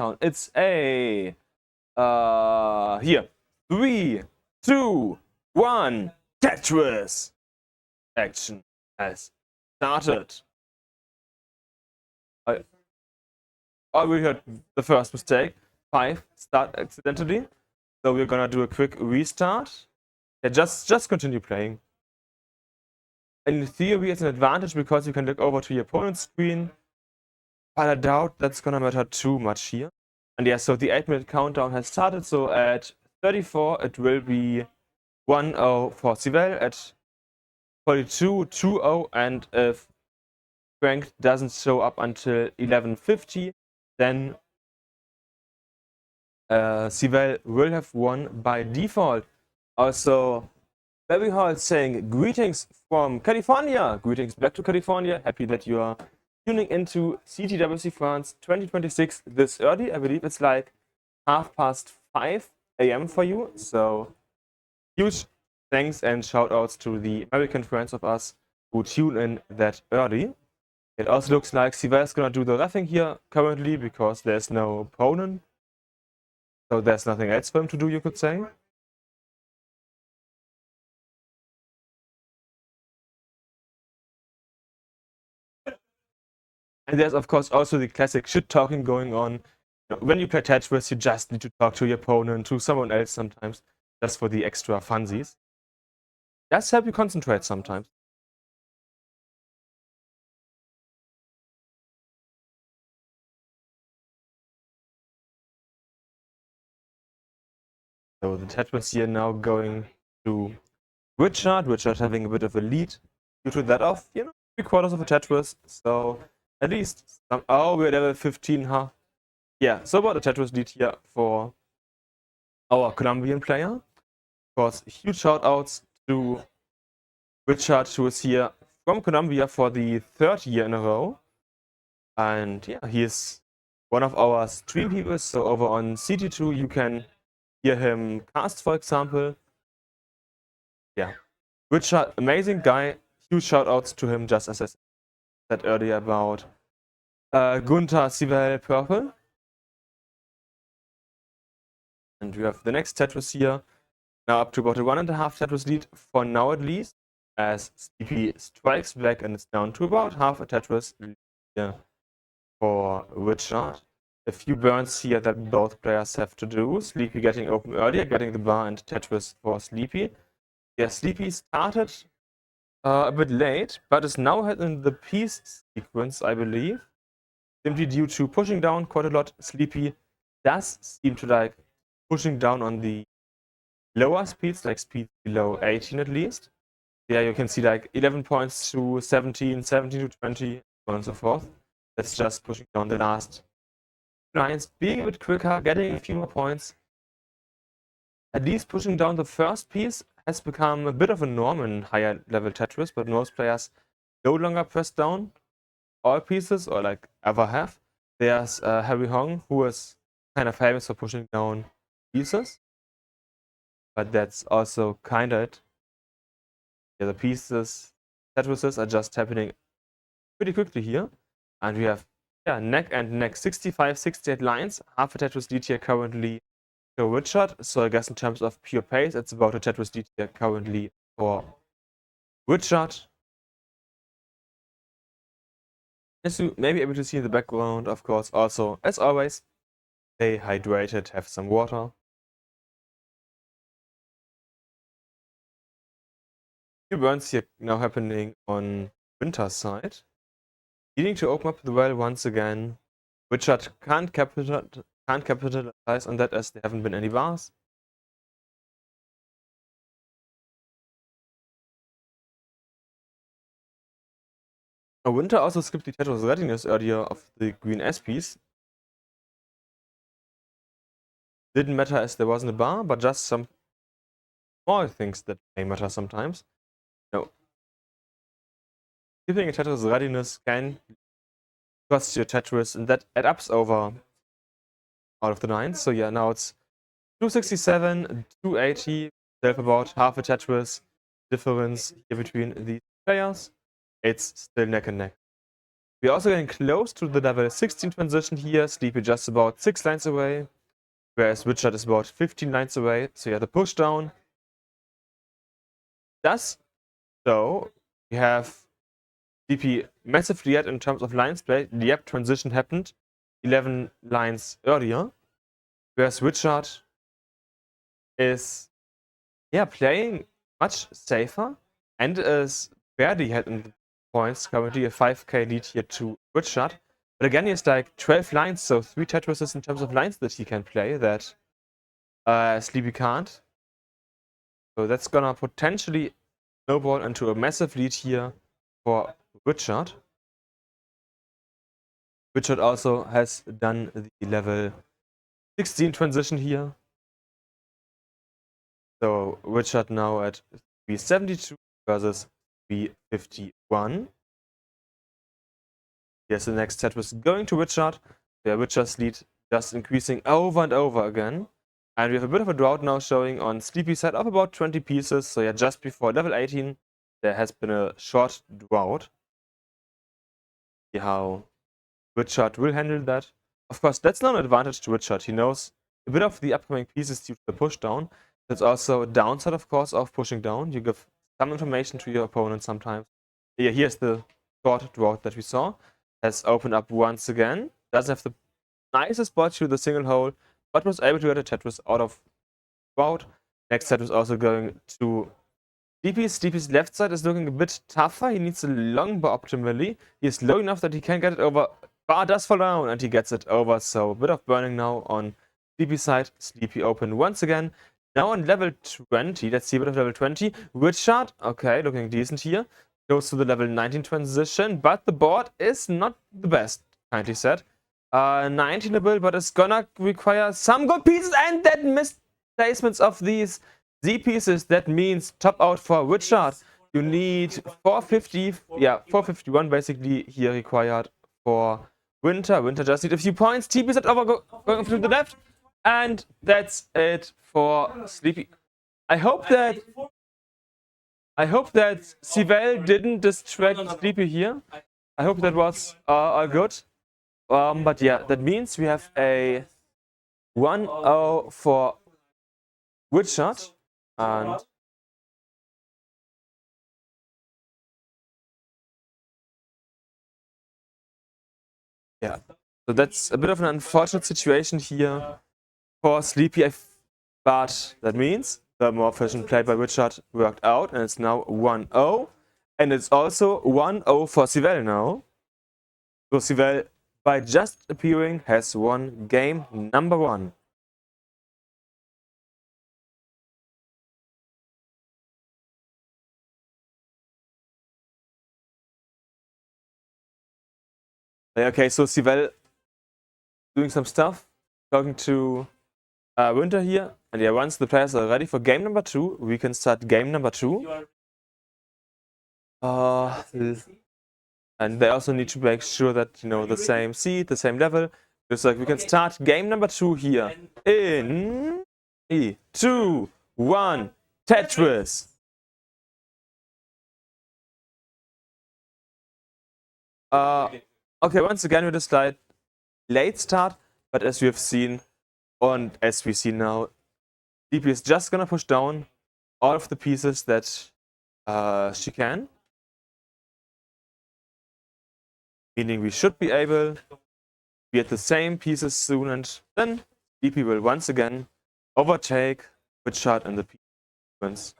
countdown. It's a here 3, 2, 1. Tetris action has started. I already heard the first mistake. 5 start accidentally. So we're gonna do a quick restart. Yeah, just continue playing. In theory, it's an advantage because you can look over to your opponent's screen. But I doubt that's gonna matter too much here. And yeah, so the 8-minute countdown has started. So at 34, it will be 1-0 for Civel. At 42, 2-0. And if Frank doesn't show up until 11:50, then Civel will have won by default. Also, Barry Hall saying greetings from California. Greetings back to California. Happy that you are tuning into CTWC France 2026 this early. I believe it's like 5:30 a.m. for you. So huge thanks and shout outs to the American friends of us who tune in that early. It also looks like Civel is gonna do the reffing here currently because there's no opponent. So there's nothing else for him to do, you could say. And there's of course also the classic shit talking going on. When you play Tetris, you just need to talk to your opponent, to someone else sometimes, just for the extra funsies. Does help you concentrate sometimes. So the Tetris here now going to Richard. Richard having a bit of a lead due to that of, 3/4 of a Tetris. So at least some. Oh, we're level 15, huh? Yeah, so about a Tetris lead here for our Colombian player. Of course, huge shout outs to Richard, who is here from Colombia for the 3rd year in a row. And yeah, he is one of our stream people. So over on CT2, you can hear him cast, for example. Yeah, Richard, amazing guy. Huge shout outs to him, just as I said earlier about Gunther, Civel, Purple. And we have the next Tetris here. Now up to about a 1.5 Tetris lead for now at least, as Sleepy strikes back and it's down to about half a Tetris lead here for Richard. A few burns here that both players have to do. Sleepy getting open earlier, getting the bar and Tetris for Sleepy. Yeah, Sleepy started a bit late, but is now in the piece sequence, I believe. Simply due to pushing down quite a lot. Sleepy does seem to like pushing down on the lower speeds, like speeds below 18 at least. Yeah, you can see like 11 points to 17, 17 to 20, so on and so forth. That's just pushing down the last lines, being a bit quicker, getting a few more points. At least pushing down the first piece has become a bit of a norm in higher level Tetris, but most players no longer press down all pieces, or like ever have. There's Harry Hong, who is kind of famous for pushing down pieces, but that's also kind of it. Yeah, the pieces, Tetrises are just happening pretty quickly here, and we have neck and neck 65, 68 lines. Half a Tetris lead here currently to Richard. So I guess in terms of pure pace, it's about a Tetris lead here currently for Richard. As you may be able to see in the background, of course, also, as always, stay hydrated, have some water. Few burns here now happening on Winter's side. Needing to open up the well once again. Richard can't capitalize on that as there haven't been any bars. Winter also skipped the Tetris readiness earlier of the green S piece. Didn't matter as there wasn't a bar, but just some small things that may matter sometimes. No. Skipping a Tetris readiness can cost you Tetris, and that adds up over out of the 9. So yeah, now it's 267, 280, self about half a Tetris difference here between these players. It's still neck and neck. We're also getting close to the level 16 transition here. Sleepy just about 6 lines away, whereas Richard is about 15 lines away. So yeah, the push down. Thus, so we have Sleepy massively ahead in terms of lines played. The Yep transition happened 11 lines earlier, whereas Richard is playing much safer and is barely ahead in the points. Currently a 5k lead here to Richard. But again, he has like 12 lines, so 3 Tetrises in terms of lines that he can play that Sleepy can't. So that's gonna potentially snowball into a massive lead here for Richard. Richard also has done the level 16 transition here. So Richard now at 372 versus 351. Yes, the next set was going to Richard. Yeah, Richard's lead just increasing over and over again. And we have a bit of a drought now showing on Sleepy's side of about 20 pieces. So yeah, just before level 18, there has been a short drought. See how Richard will handle that. Of course, that's not an advantage to Richard. He knows a bit of the upcoming pieces due to the push down. That's also a downside, of course, of pushing down. You give some information to your opponent sometimes. Yeah, here's the short drought that we saw. Has opened up once again. Doesn't have the nicest spot to the single hole, but was able to get a Tetris out of drought. Next set was also going to Sleepy's. Sleepy's left side is looking a bit tougher. He needs a long bar optimally. He is low enough that he can get it over. Bar does fall down and he gets it over. So a bit of burning now on Sleepy's side. Sleepy open once again. Now on level 20. Let's see a bit of level 20. Richard, okay, looking decent here. Goes to the level 19 transition, but the board is not the best, kindly said. 19 a build, but it's gonna require some good pieces, and that missed placements of these Z pieces. That means top out for Richard. You need 450, 451 basically here required for Winter. Winter just need a few points. TP set over going through the left, and that's it for Sleepy. I hope that Civel didn't distract Sleepy here. I hope that was all good. But yeah, that means we have a 1-0 for Richard. And yeah, so that's a bit of an unfortunate situation here for Sleepy. But that means the more efficient play by Richard worked out, and it's now 1-0. And it's also 1-0 for Civel now. So Civel, by just appearing, has won game number 1. Okay, so Civel doing some stuff, talking to Winter here. And yeah, once the players are ready for game number 2, we can start game number 2. And they also need to make sure that, you know, the same seed, the same level. Just like we can start game number 2 here in 3, 2, 1, Tetris. Okay, once again with a slight late start, but as we have seen, and as we see now, DP is just gonna push down all of the pieces that she can. Meaning we should be able to be at the same pieces soon, and then DP will once again overtake Richard and the pieces.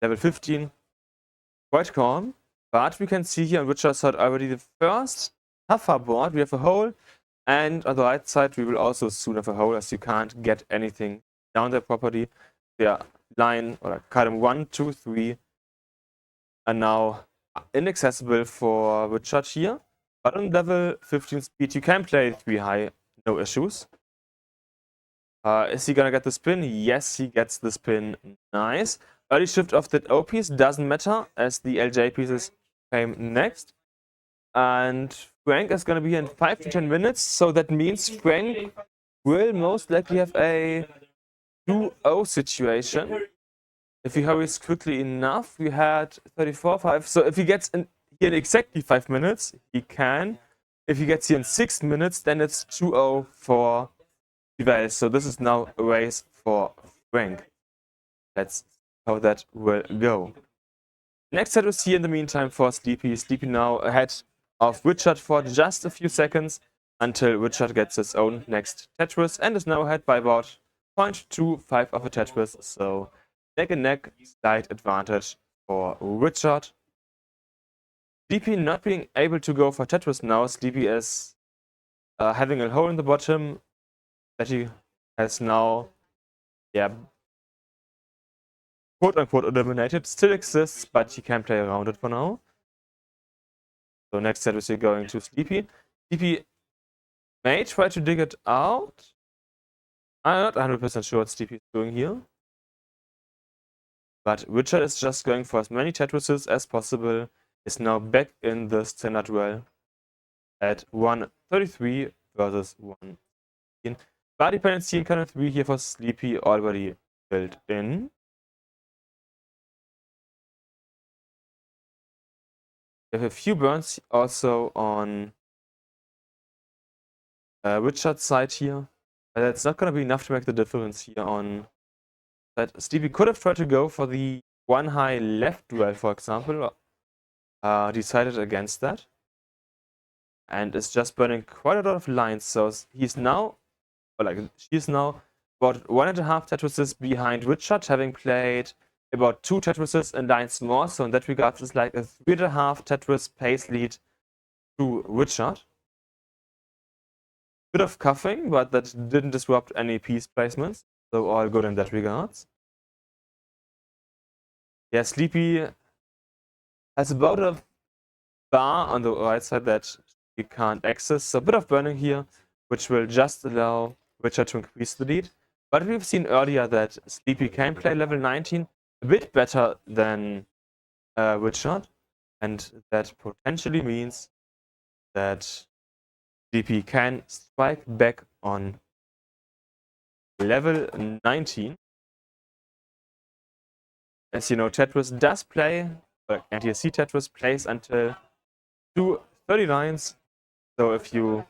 Level 15, quite calm, but we can see here on Richard's side already the first tougher board. We have a hole, and on the right side we will also soon have a hole, as you can't get anything down there properly. Yeah, line or column 1, 2, 3 are now inaccessible for Richard here. But on level 15 speed, you can play 3 high, no issues. Is he gonna get the spin? Yes, he gets the spin. Nice. Early shift of that O piece doesn't matter, as the LJ pieces came next. And Frank is gonna be here in 5 to 10 minutes, so that means Frank will most likely have a 2-0 situation. If he hurries quickly enough, we had 34-5. So if he gets in here in exactly 5 minutes, he can. If he gets here in 6 minutes, then it's 2-0 for Civel. So this is now a race for rank. Let's see how that will go. Next set was here in the meantime for Sleepy. Sleepy now ahead of Richard for just a few seconds until Richard gets his own next Tetris and is now ahead by about 0.25 of a Tetris. So neck and neck, slight advantage for Richard. Sleepy not being able to go for Tetris now. Sleepy is having a hole in the bottom that he has now, quote-unquote eliminated. Still exists, but he can play around it for now. So next set is going to Sleepy. Sleepy may try to dig it out. I'm not 100% sure what Sleepy is doing here. But Richard is just going for as many Tetrises as possible. Is now back in the standard duel at 133 versus 1. Bar dependency in Cannon 3 here for Sleepy already built in. We have a few burns also on Richard's side here. But that's not going to be enough to make the difference here on that. Sleepy could have tried to go for the one high left duel, for example. Decided against that. And is just burning quite a lot of lines. So he's now, she's now about 1.5 Tetrises behind Richard, having played about 2 Tetrises and lines more. So in that regard, it's like a 3.5 Tetris pace lead to Richard. Bit of cuffing, but that didn't disrupt any piece placements. So all good in that regards. Yeah, Sleepy has about a bar on the right side that he can't access. So a bit of burning here, which will just allow Richard to increase the lead. But we've seen earlier that Sleepy can play level 19 a bit better than Richard. And that potentially means that Sleepy can strike back on level 19. As you know, Tetris does play, NTSC Tetris plays until 2:30 lines. So if you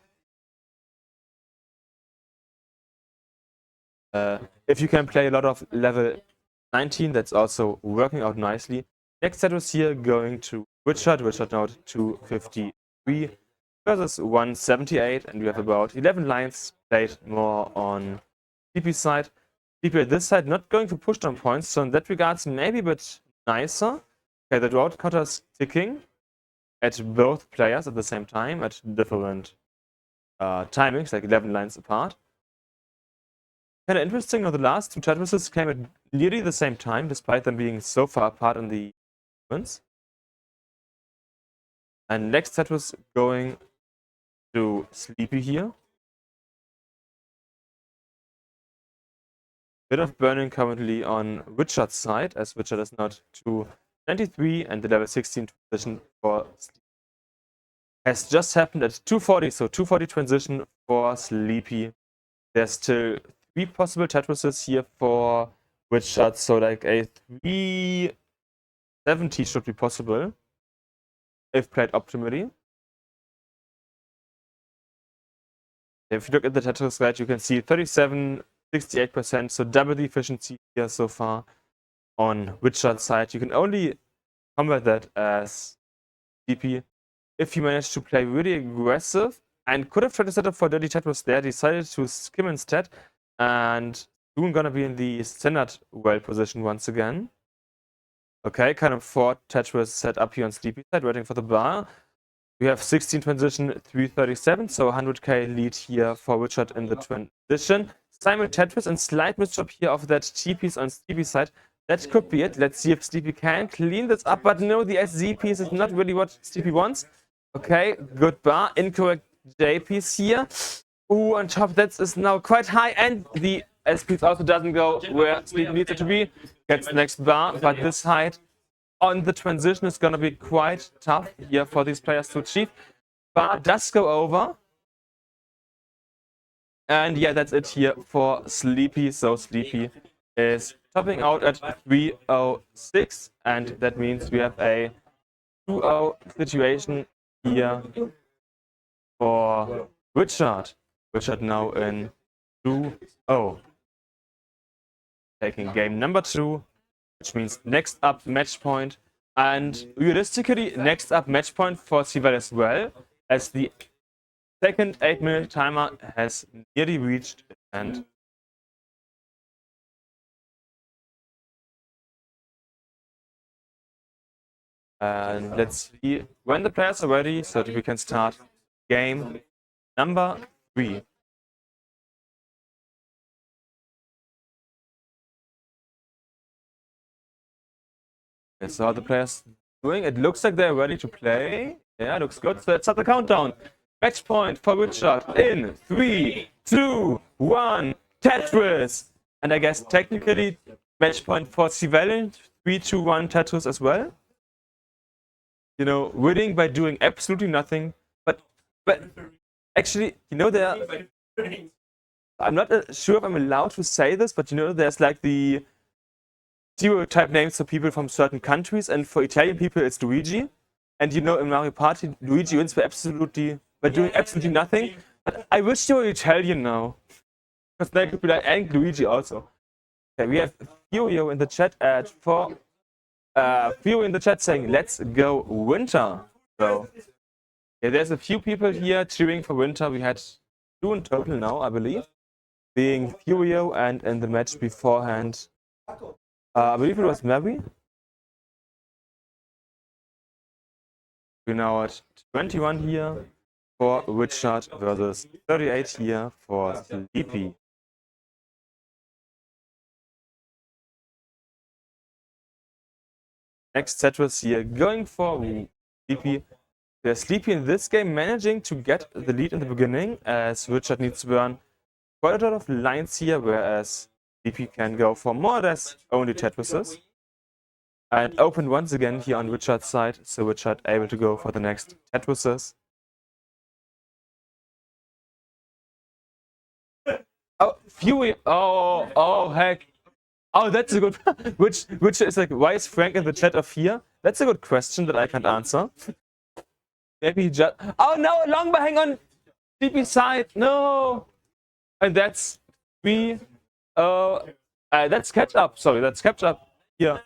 can play a lot of level 19, that's also working out nicely. Next Tetris here going to Richard. Richard now 253 versus 178, and we have about 11 lines played more on Sleepy's side. Sleepy at this side not going to push down points, so in that regards maybe a bit nicer. Okay, the drought counter is ticking at both players at the same time at different timings, like 11 lines apart. Kind of interesting, the last 2 Tetrises came at nearly the same time, despite them being so far apart in the sequence. And next Tetris going to Sleepy here. Bit of burning currently on Richard's side, as Richard is now 293 and the level 16 transition for Sleepy has just happened at 240, so 240 transition for Sleepy. There's still 3 possible Tetrises here for Richard, so like a 370 should be possible if played optimally. If you look at the Tetris guide, you can see 37-68%, so double the efficiency here so far on Richard's side. You can only combat that as DP if you manage to play really aggressive, and could have tried to set up for dirty Tetris there, decided to skim instead, and soon gonna be in the standard well position once again. Okay, kind of 4 Tetris set up here on Sleepy side, waiting for the bar. We have 16 transition, 337, so 100k lead here for Richard in the transition. Simon Tetris and slight misstep here of that T piece on Sleepy side. That could be it. Let's see if Sleepy can clean this up, but no, the SZ piece is not really what Sleepy wants. Okay, good bar. Incorrect J piece here. Ooh, on top that is now quite high, and the S piece also doesn't go where Sleepy needs it to be. Gets the next bar, but this height on the transition is gonna be quite tough here for these players to achieve. Bar does go over. And yeah, that's it here for Sleepy. So Sleepy is topping out at 306, and that means we have a 2-0 situation here for Richard. Richard now in 2-0. Taking game number 2, which means next up match point. And realistically, next up match point for Civel as well, as the second 8-minute timer has nearly reached its end. And let's see when the players are ready so that we can start game number 3. Okay, so how the players doing? It looks like they're ready to play. Yeah, looks good. So let's start the countdown. Match point for Richard in 3, 2, 1, Tetris! And I guess technically match point for Civel in 3, 2, 1, Tetris as well. You know, winning by doing absolutely nothing. But actually, you know, I'm not sure if I'm allowed to say this, but you know, there's like the stereotype names for people from certain countries, and for Italian people it's Luigi. And you know, in Mario Party, Luigi wins by doing absolutely nothing. But I wish you were Italian now, because they could be like, and Luigi also. Okay, we have Furio in the chat at 4. Furio in the chat saying, "Let's go Winter." So yeah, there's a few people here cheering for Winter. We had 2 in total now, I believe, being Furio, and in the match beforehand, I believe it was Mary. We're now at 21 here for Richard versus 38 here for Sleepy. Next Tetris here going for Sleepy. They're Sleepy in this game managing to get the lead in the beginning, as Richard needs to burn quite a lot of lines here, whereas Sleepy can go for more or less only Tetrises. And open once again here on Richard's side, so Richard able to go for the next Tetrises. Oh, Fury! Oh, heck! Oh, that's a good. which is like, why is Frank in the chat of here? That's a good question that I can't answer. Maybe he just. Oh no, Longbar, hang on. DP side, no. And that's 3. That's catch up. Sorry, that's catch up here.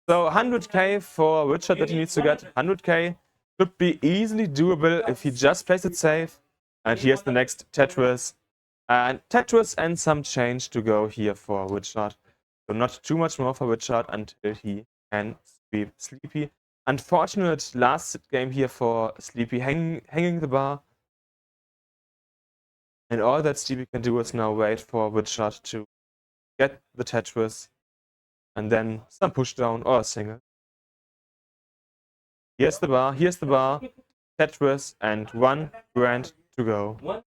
So 100k for Richard that he needs to get. 100k should be easily doable if he just plays it safe. And here's the next Tetris. And Tetris and some change to go here for Richard. So not too much more for Richard until he can sweep Sleepy. Unfortunate last game here for Sleepy, hanging the bar. And all that Sleepy can do is now wait for Richard to get the Tetris. And then some pushdown or a single. Here's the bar, Tetris, and 1 grand to go.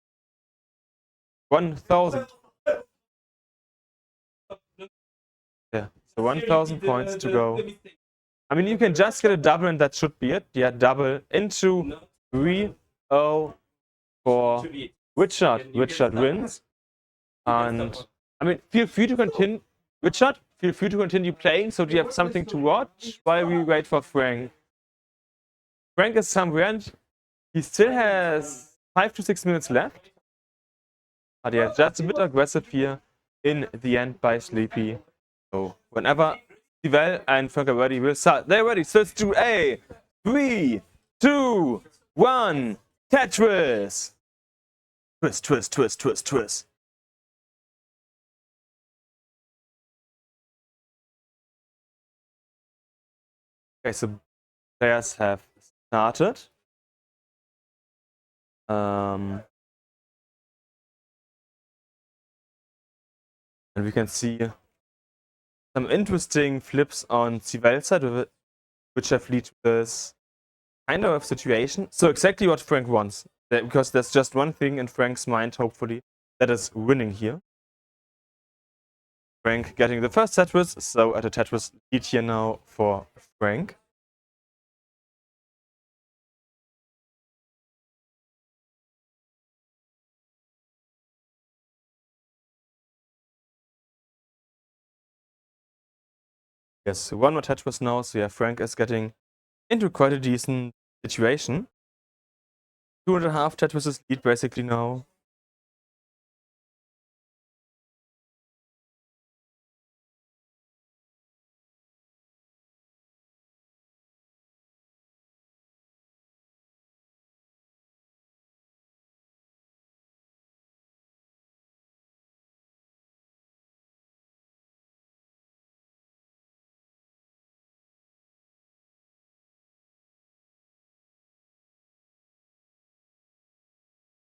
1,000. Yeah, so 1,000 points to go. I mean, you can just get a double and that should be it. Yeah, double into 3-0 for Richard. Richard wins. And I mean, feel free to continue. Richard, feel free to continue playing so you have something to watch while we wait for Frank. Frank is somewhere and he still has 5 to 6 minutes left. But yeah, just a bit aggressive here in the end by Sleepy. So whenever Civel and Frank are ready, we'll start. They're ready, so let's do a 3, 2, 1, Tetris! Twist, twist, twist, twist, twist. Okay, so players have started. And we can see some interesting flips on Civel's side, which have led to this kind of situation. So exactly what Frank wants, because there's just one thing in Frank's mind, hopefully, that is winning here. Frank getting the first Tetris, so at a Tetris lead here now for Frank. Yes, one more Tetris now, so yeah, Frank is getting into quite a decent situation. 2.5 Tetris lead basically now.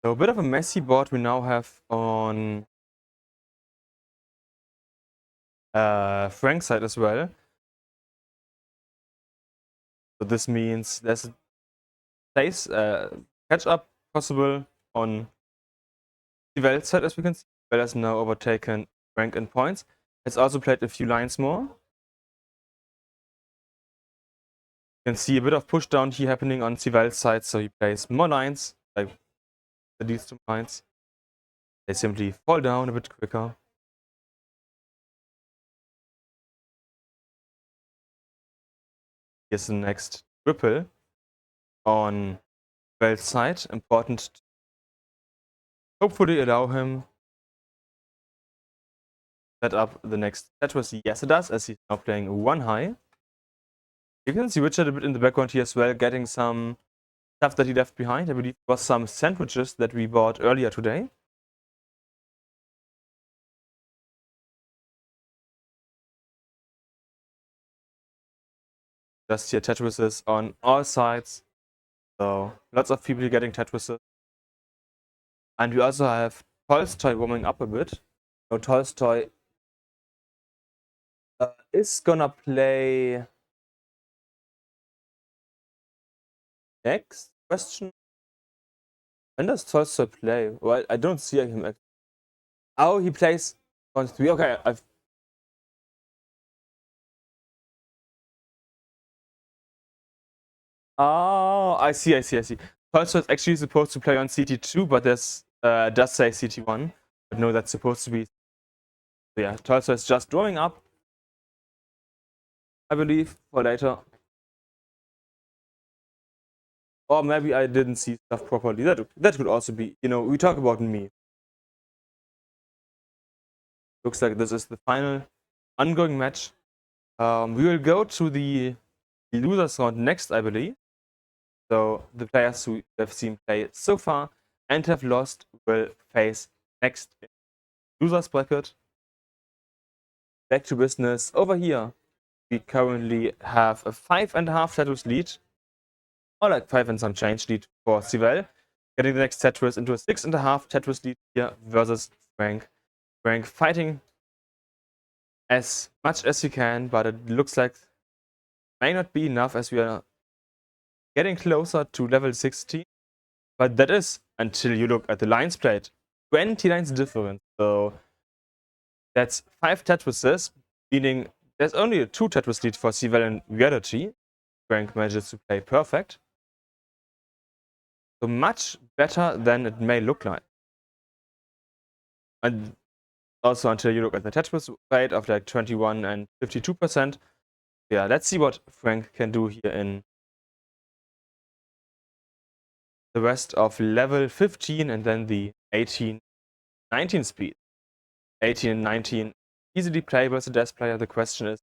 So a bit of a messy board we now have on Frank's side as well. So this means there's a place catch up possible on Civel's side, as we can see. Civel has now overtaken Frank in points. Has also played a few lines more. You can see a bit of push down here happening on Civel's side, so he plays more lines, like these 2 lines. They simply fall down a bit quicker. Here's the next triple on Civel's side. Important to hopefully allow him set up the next Tetris. Yes, it does, as he's now playing 1 high. You can see Richard a bit in the background here as well, getting some stuff that he left behind. I believe it was some sandwiches that we bought earlier today. Just here Tetrises on all sides. So lots of people getting Tetrises. And we also have Tolstoy warming up a bit. So Tolstoy is gonna play next question. When does Tolstoy play? Well, I don't see him. Oh, he plays on 3. Okay, Oh, I see. Tolstoy is actually supposed to play on CT2, but this does say CT1. But no, that's supposed to be. So yeah, Tolstoy is just drawing up, I believe, for later. Or maybe I didn't see stuff properly. That could also be. You know, we talk about me. Looks like this is the final ongoing match. We will go to the losers round next, I believe. So the players who have seen play so far and have lost will face next losers bracket. Back to business. Over here, we currently have a 5.5 Tetris lead, or like 5 and some change lead for Civel, getting the next Tetris into a 6.5 Tetris lead here versus Frank. Frank fighting as much as he can, but it looks like may not be enough as we are getting closer to level 60. But that is, until you look at the lines played, 20 lines difference. So that's 5 Tetrises, meaning there's only a 2 Tetris lead for Civel in reality. Frank manages to play perfect. So much better than it may look like. And also until you look at the Tetris rate of like 21 and 52%. Yeah, let's see what Frank can do here in the rest of level 15 and then the 18, 19 speed. 18 and 19 easily playable as a desk player. The question is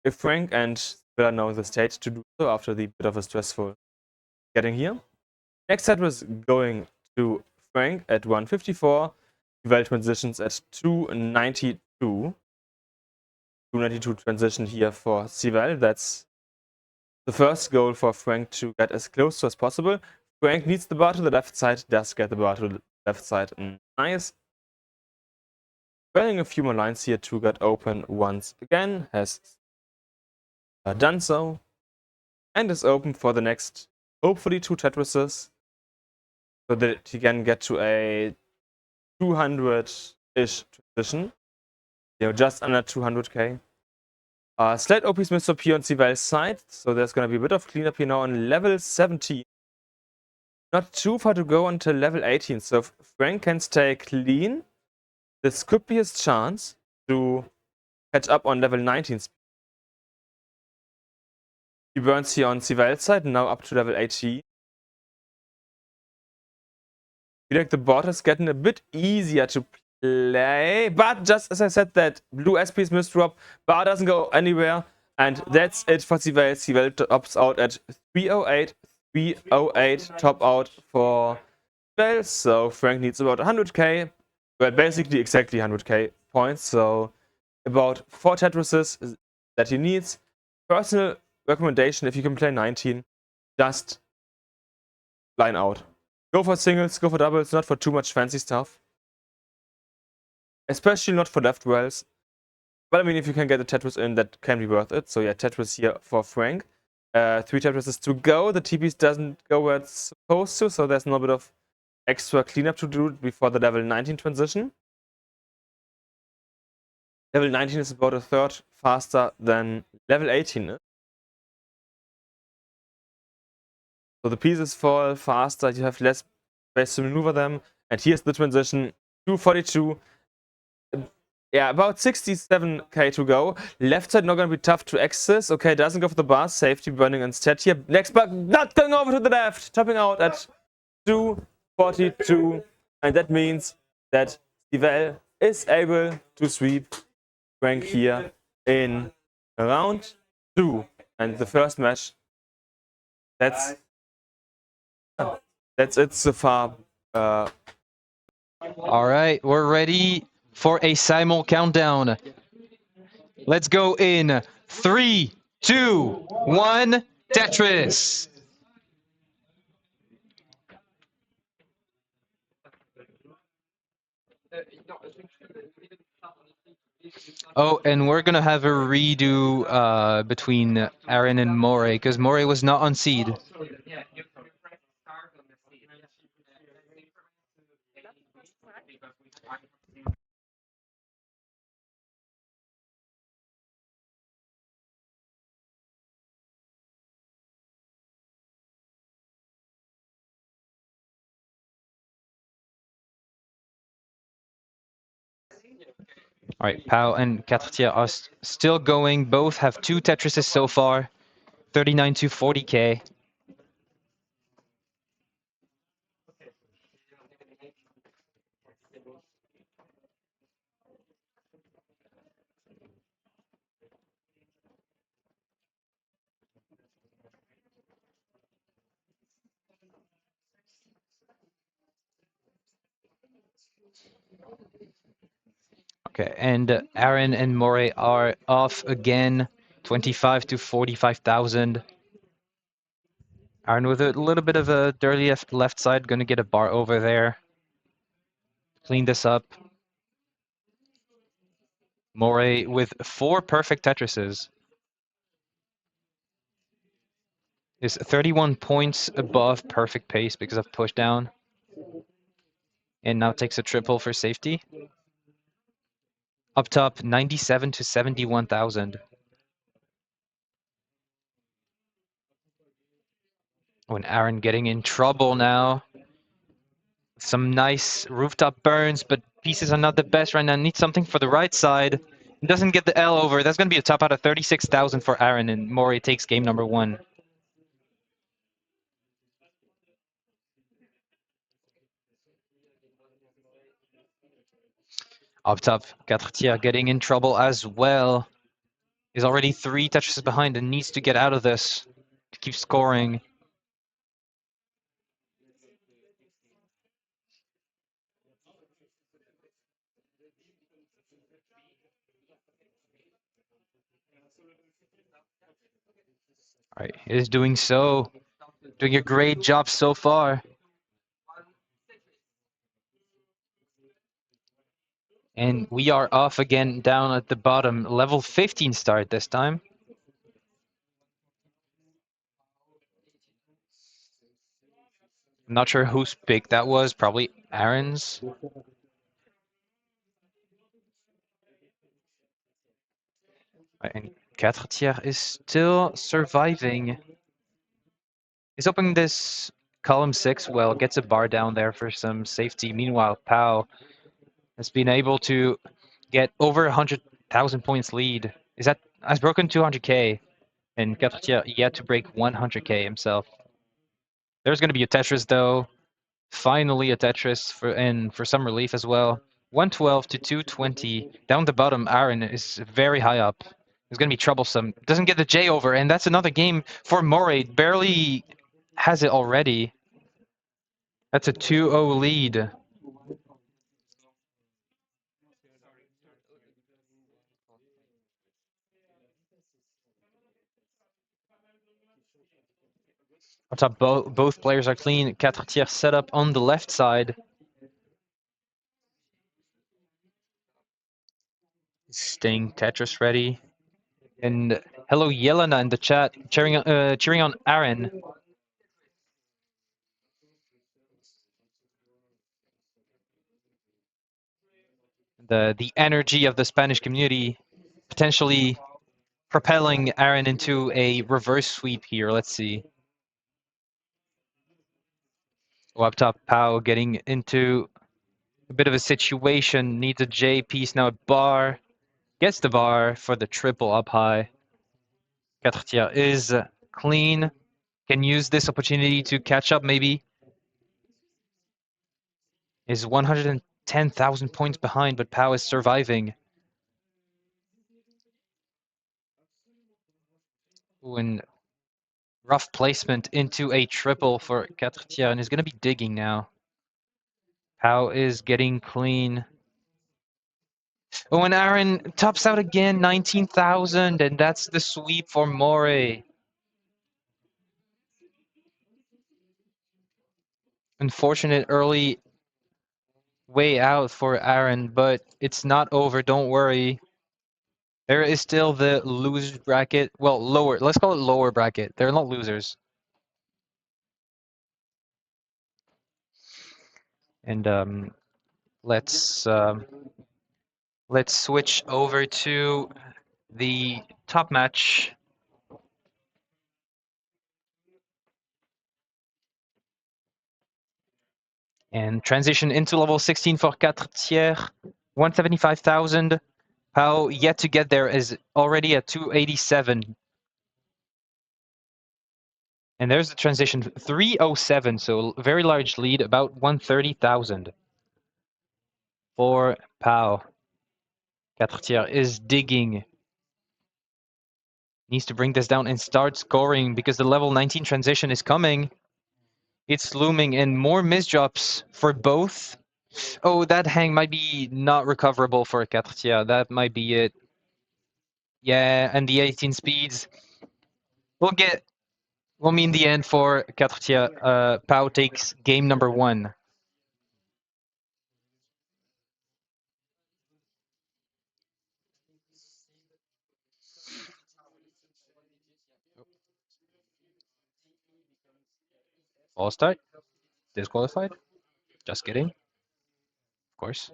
if Frank and Civel are now in the state to do so after the bit of a stressful getting here. Next set was going to Frank at 154. Civel transitions at 292. 292 transition here for Civel. That's the first goal for Frank to get as close to as possible. Frank needs the bar to the left side, does get the bar to the left side. Nice. Burning a few more lines here to get open once again. Has done so. And is open for the next, hopefully, 2 Tetrises. So that he can get to a 200-ish transition. You know, just under 200k. Slate OPs missed up here on Civel's side, so there's going to be a bit of cleanup here now on level 17. Not too far to go until level 18, so if Frank can stay clean, this could be his chance to catch up on level 19 speed. He burns here on Civel's side, now up to level 80. I feel like the bot is getting a bit easier to play, but just as I said, that blue SP's misdrop, bar doesn't go anywhere, and that's it for Civel. Civel tops out at 308, 308 top out for Civel, so Frank needs about 100k, well, basically exactly 100k points, so about 4 Tetrises that he needs. Personal recommendation, if you can play 19, just line out. Go for singles, go for doubles, not for too much fancy stuff. Especially not for left wells. But I mean, if you can get a Tetris in, that can be worth it. So yeah, Tetris here for Frank. 3 Tetrises to go. The TPs doesn't go where it's supposed to, so there's a little bit of extra cleanup to do before the level 19 transition. Level 19 is about a third faster than level 18 is. So the pieces fall faster, you have less space to maneuver them. And here's the transition, 242. Yeah, about 67k to go. Left side not going to be tough to access. Okay, doesn't go for the bar. Safety burning instead here. Next bug not going over to the left. Topping out at 242. And that means that Civel is able to sweep Frank here in round 2. And the first match, that's it so far. All right, we're ready for a simul countdown. Let's go in 3, 2, 1, Tetris. Oh, and we're gonna have a redo between Arin and Morray, because Morray was not on seed. All right, Pau and Quatre-Tiers are still going. Both have 2 Tetrises so far, 39 to 40k. Okay, and Arin and Morray are off again, 25 to 45,000. Arin with a little bit of a dirty left side, gonna get a bar over there. Clean this up. Morray with 4 perfect Tetrises is 31 points above perfect pace because of pushdown. And now takes a triple for safety. Up top, 97 to 71,000. When Arin getting in trouble now. Some nice rooftop burns, but pieces are not the best right now. Needs something for the right side. Doesn't get the L over. That's going to be a top out of 36,000 for Arin, and Morray takes game number 1. Up top, Quatre-Tiers getting in trouble as well. He's already 3 touches behind and needs to get out of this to keep scoring. All right, he is doing so. Doing a great job so far. And we are off again down at the bottom. Level 15 start this time. I'm not sure whose pick that was. Probably Arin's. And Quatre-Tiers is still surviving. He's opening this column 6 well, gets a bar down there for some safety. Meanwhile, Pau has been able to get over 100,000 points lead. Has broken 200k And Quatre-Tiers yet to break 100k himself. There's going to be a Tetris, though. Finally a Tetris for some relief as well. 112 to 220. Down the bottom, Arin is very high up. It's going to be troublesome. Doesn't get the J over, and that's another game for Morray. Barely has it already. That's a 2-0 lead. On top, both players are clean. Quatre-Tiers set up on the left side. Staying Tetris ready. And hello, Yelena in the chat, cheering on Arin. The energy of the Spanish community potentially propelling Arin into a reverse sweep here. Let's see. Oh, up top, Pau getting into a bit of a situation. Needs a J piece now. A bar. Gets the bar for the triple up high. Quatre-Tiers is clean. Can use this opportunity to catch up maybe. Is 110,000 points behind, but Pau is surviving. Ooh, and rough placement into a triple for Quatre-Tiers, and is going to be digging now. Pau is getting clean. Oh, and Arin tops out again, 19,000, and that's the sweep for Morray. Unfortunate early way out for Arin, but it's not over, don't worry. There is still the losers bracket. Well, lower. Let's call it lower bracket. They're not losers. And let's switch over to the top match. And transition into level 16 for Quatre-Tiers. 175,000. How yet to get there is already at 287. And there's the transition, 307, so very large lead, about 130,000 for Pau. Quatre-Tiers is digging. Needs to bring this down and start scoring because the level 19 transition is coming. It's looming, and more misdrops for both. Oh, that hang might be not recoverable for Quatre-Tiers. That might be it. Yeah, and the 18 speeds. We'll mean the end for Quatre-Tiers. Pau takes game number 1. False start. Disqualified. Just kidding. Of course.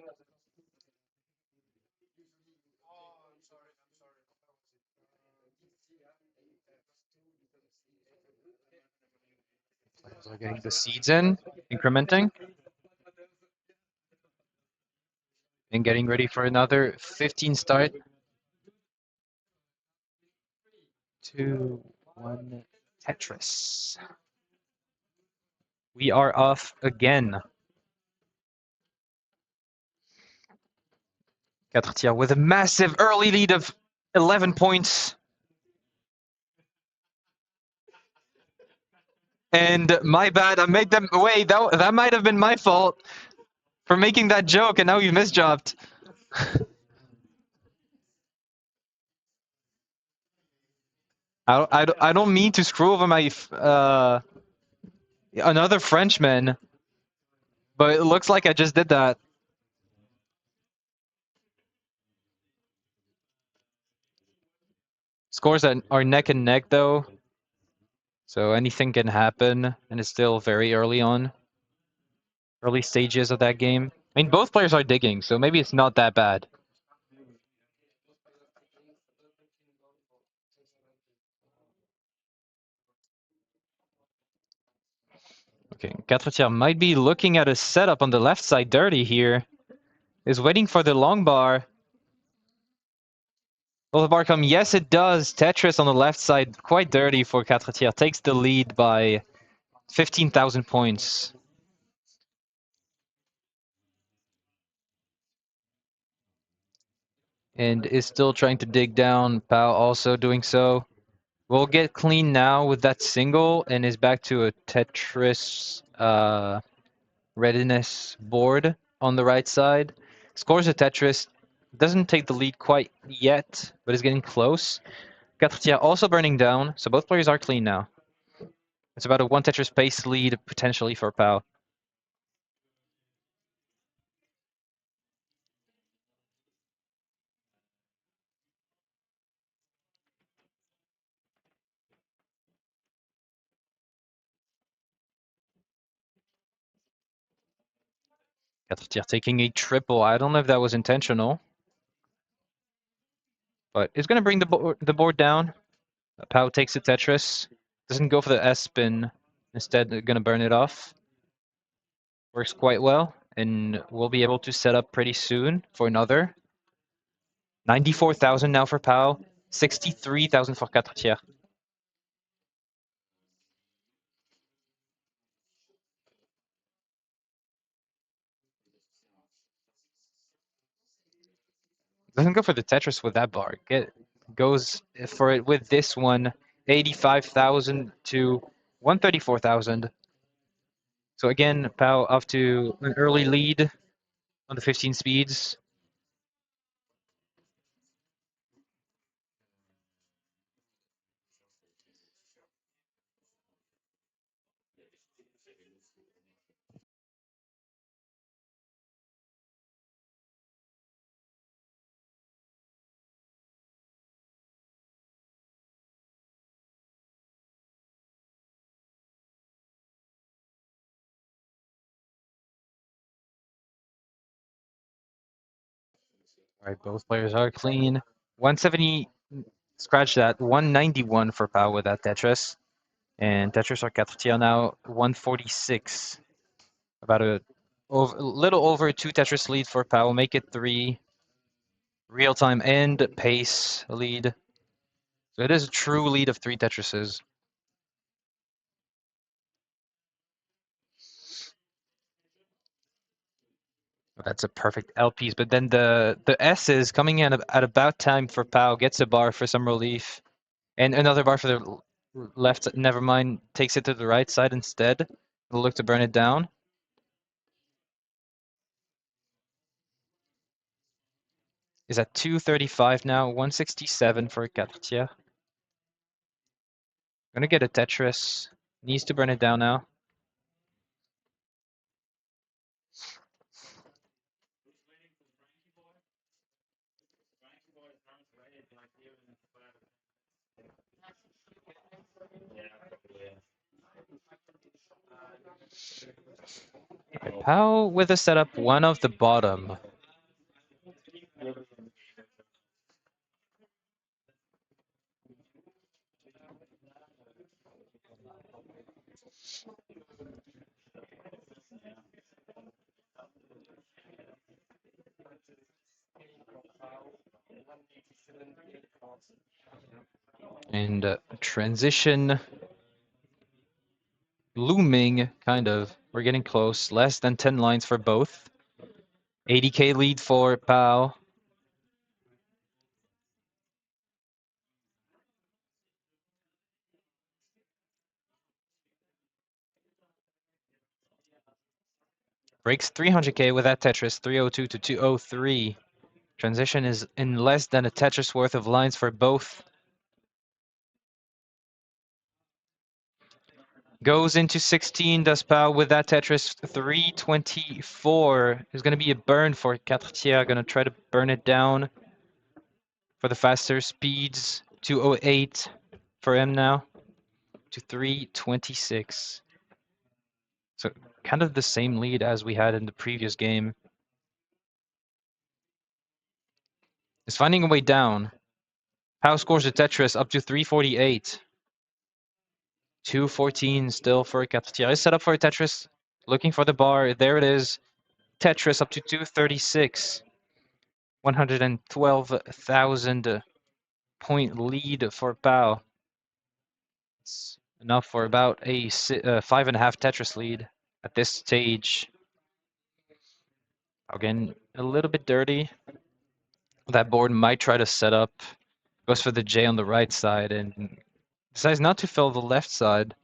Players are getting the seeds in, incrementing. And getting ready for another 15 start. 2, 1, Tetris. We are off again. Quatre-Tiers with a massive early lead of 11 points. And my bad, I made them wait. That might have been my fault for making that joke, and now you misdropped. I don't mean to screw over my another Frenchman, but it looks like I just did that. Scores are neck and neck though, so anything can happen, and it's still very early on. Early stages of that game. I mean, both players are digging, so maybe it's not that bad. Okay, Quatre-Tiers might be looking at a setup on the left side dirty here. Is waiting for the long bar. Will the bar come? Yes, it does. Tetris on the left side, quite dirty for Quatre-Tiers. Takes the lead by 15,000 points. And is still trying to dig down. Pau also doing so. Will get clean now with that single and is back to a Tetris readiness board on the right side. Scores a Tetris. Doesn't take the lead quite yet, but is getting close. Quatre-Tiers also burning down, so both players are clean now. It's about a 1 Tetris pace lead potentially for Pau. Quatre-Tiers taking a triple. I don't know if that was intentional, but it's going to bring the board down. Pau takes a Tetris. Doesn't go for the S spin. Instead, going to burn it off. Works quite well, and we'll be able to set up pretty soon for another. 94,000 now for Pau. 63,000 for Quatre-Tiers. Doesn't go for the Tetris with that bar. Goes for it with this one. 85,000 to 134,000. So again, Pau off to an early lead on the 15 speeds. All right, both players are clean. 170, scratch that. 191 for Pau with that Tetris. And Tetris or Quatre-Tiers now 146. About a little over 2 Tetris lead for Pau. Make it 3. Real time and pace lead. So it is a true lead of 3 Tetrises. That's a perfect L piece, but then the S is coming in at about time for Pau. Gets a bar for some relief. And another bar for the left, never mind, takes it to the right side instead. We'll look to burn it down. Is at 235 now, 167 for Quatre-Tiers. Gonna get a Tetris. Needs to burn it down now. Pau with a setup, one of the bottom. And transition looming, kind of. We're getting close. Less than 10 lines for both. 80k lead for Pau. Breaks 300k with that Tetris, 302 to 203. Transition is in less than a Tetris worth of lines for both. Goes into 16, does Pau with that Tetris, 324. Is going to be a burn for Quatre-Tiers. Going to try to burn it down for the faster speeds. 208 for him now to 326. So kind of the same lead as we had in the previous game. Is finding a way down. Pau scores a Tetris up to 348. 214 still for Quatre-Tiers. Set up for a Tetris. Looking for the bar. There it is. Tetris up to 236. 112,000 point lead for Pau. It's enough for about a 5.5 Tetris lead at this stage. Again, a little bit dirty. That board might try to set up. Goes for the J on the right side and decides not to fill the left side.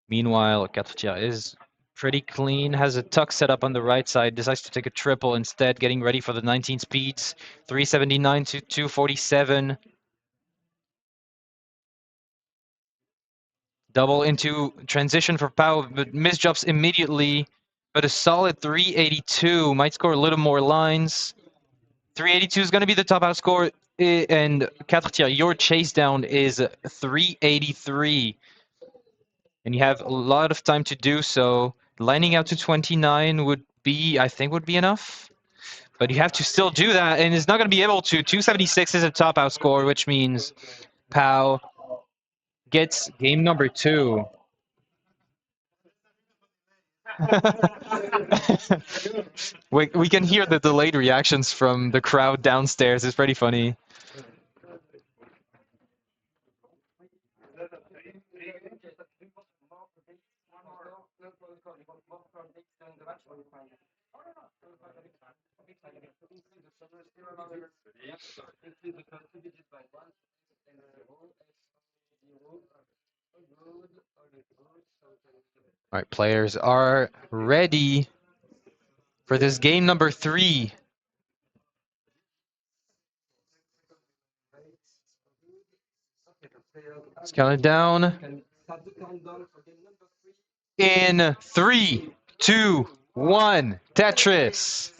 Meanwhile, Quatre-Tiers is pretty clean, has a tuck set up on the right side, decides to take a triple instead, getting ready for the 19 speeds. 379 to 247. Double into transition for Pau, but misjumps immediately. But a solid 382. Might score a little more lines. 382 is going to be the top outscore. And Quatre-Tiers, your chase down is 383. And you have a lot of time to do so. Lining out to 29 would be, I think, would be enough. But you have to still do that, and it's not going to be able to. 276 is a top outscore, which means Pau gets game number 2. We can hear the delayed reactions from the crowd downstairs. It's pretty funny. All right, players are ready for this game number 3. Let's count it down. In 3, 2, 1, Tetris.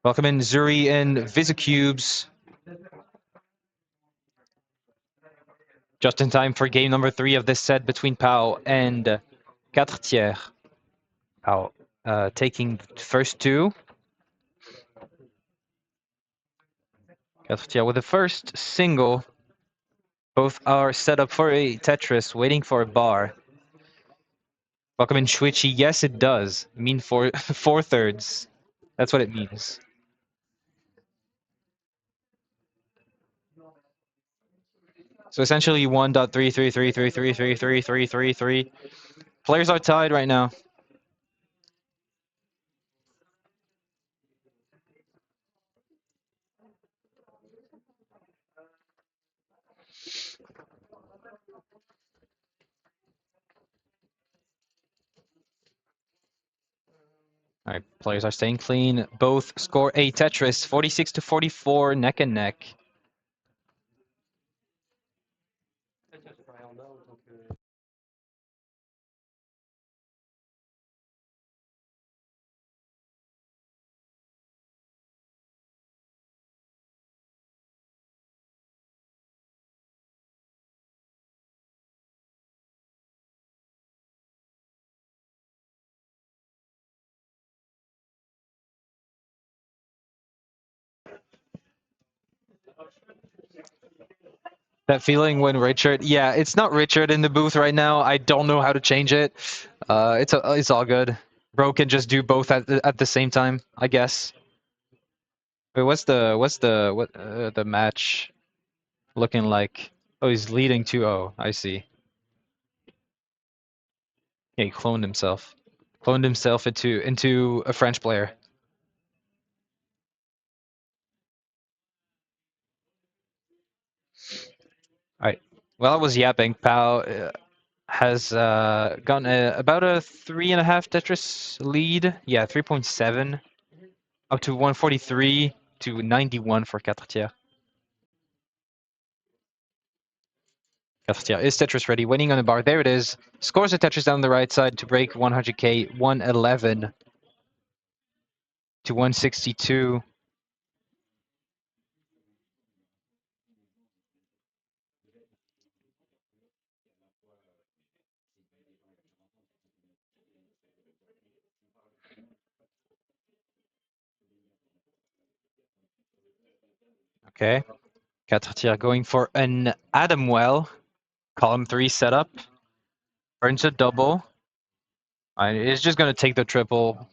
Welcome in Zuri and Visicubes. Just in time for game number 3 of this set between Pau and Quatre-Tiers. Pau taking the first 2. Quatre-Tiers with the first single. Both are set up for a Tetris, waiting for a bar. Welcome in Shuichi. Yes, it does. I mean 4/3. That's what it means. So essentially 1.33333333333. Players are tied right now. All right, players are staying clean. Both score a Tetris, 46 to 44, neck and neck. That feeling when Richard, yeah, it's not Richard in the booth right now. I don't know how to change it. It's all good. Bro can just do both at the same time, I guess. Wait, what's the match looking like? Oh, he's leading 2-0. I see. Yeah, he cloned himself. Cloned himself into a French player. All right. While I was yapping, Pau has gotten about a 3.5 Tetris lead. Yeah, 3.7 up to 143 to 91 for Quatre-Tiers. Quatre-Tiers is Tetris ready, waiting on the bar. There it is. Scores a Tetris down the right side to break 100k, 111 to 162. Okay. Quatre-Tiers going for an Adam well. Column 3 setup. Earns a double. It's just going to take the triple,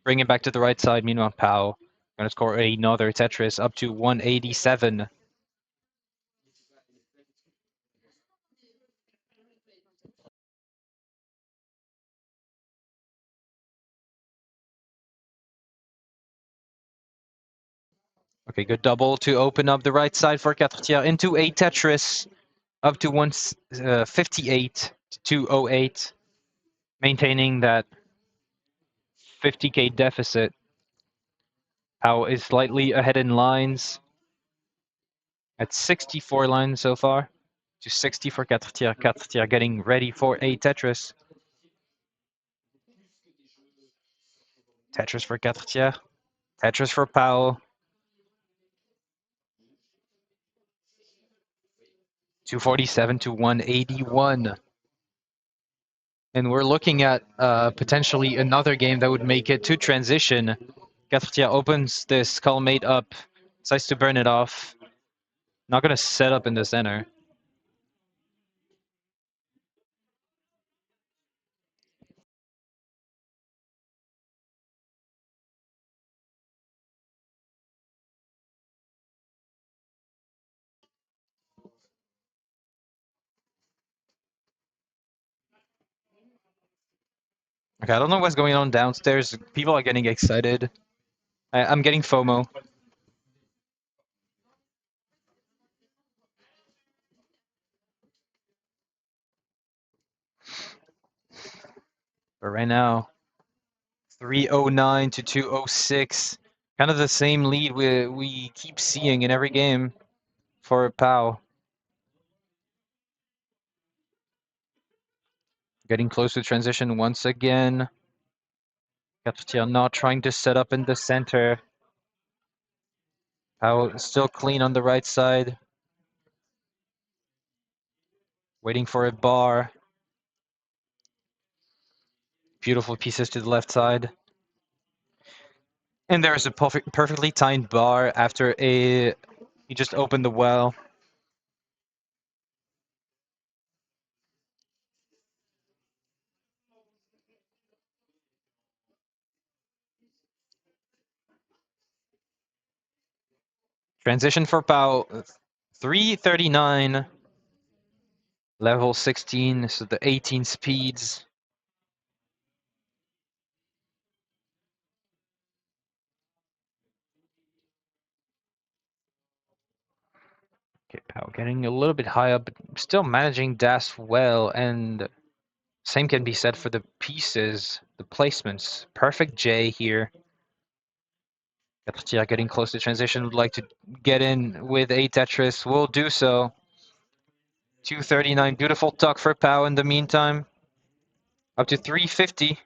bring it back to the right side. Meanwhile, Pau Gonna score another Tetris up to 187. Okay, good double to open up the right side for Quatre-Tiers into a Tetris up to 158 to 208, maintaining that 50k deficit. Pau is slightly ahead in lines at 64 lines so far to 60 for Quatre-Tiers. Quatre-Tiers getting ready for a Tetris. Tetris for Quatre-Tiers. Tetris for Pau. 247 to 181. And we're looking at potentially another game that would make it to transition. Quatre-Tiers opens this colmate up, decides to burn it off. Not going to set up in the center. Okay, I don't know what's going on downstairs. People are getting excited. I'm getting FOMO. But right now, 309 to 206. Kind of the same lead we keep seeing in every game for Pau. Getting close to transition once again. Quatre-Tiers not trying to set up in the center. Pau still clean on the right side. Waiting for a bar. Beautiful pieces to the left side. And there's a perfectly timed bar after he just opened the well. Transition for Pau, 339. Level 16, so the 18 speeds. Okay, Pau getting a little bit high up, but still managing DAS well, and same can be said for the pieces, the placements. Perfect J here. Quatre-Tiers getting close to transition, would like to get in with a Tetris, will do so. 239, beautiful tuck for Pau in the meantime. Up to 350.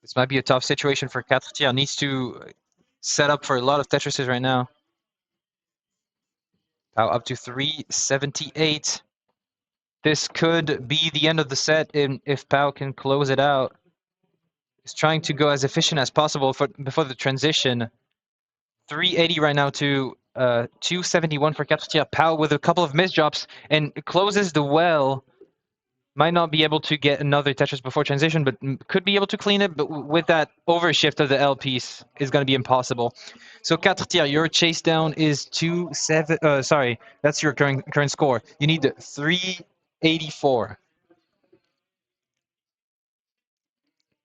This might be a tough situation for Quatre-Tiers. Needs to set up for a lot of Tetrises right now. Pau up to 378. This could be the end of the set if Pau can close it out. He's trying to go as efficient as possible before the transition. 380 right now to 271 for Quatre-Tiers. Pau with a couple of misdrops and closes the well. Might not be able to get another Tetris before transition, but could be able to clean it. But with that overshift of the L piece, is going to be impossible. So Quatre-Tiers, your chase down is 2-7. Sorry, that's your current score. You need 384.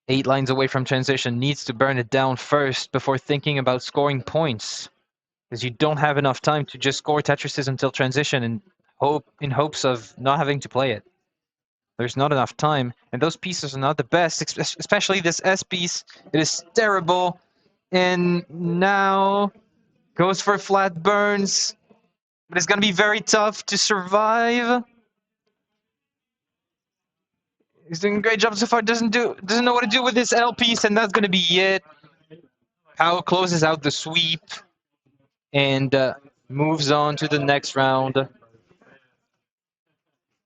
8 lines away from transition. Needs to burn it down first before thinking about scoring points, because you don't have enough time to just score Tetrises until transition in hopes of not having to play it. There's not enough time, and those pieces are not the best, especially this S piece. It is terrible, and now goes for flat burns, but it's going to be very tough to survive. He's doing a great job so far. Doesn't know what to do with this L piece, and that's going to be it. Pau closes out the sweep and moves on to the next round.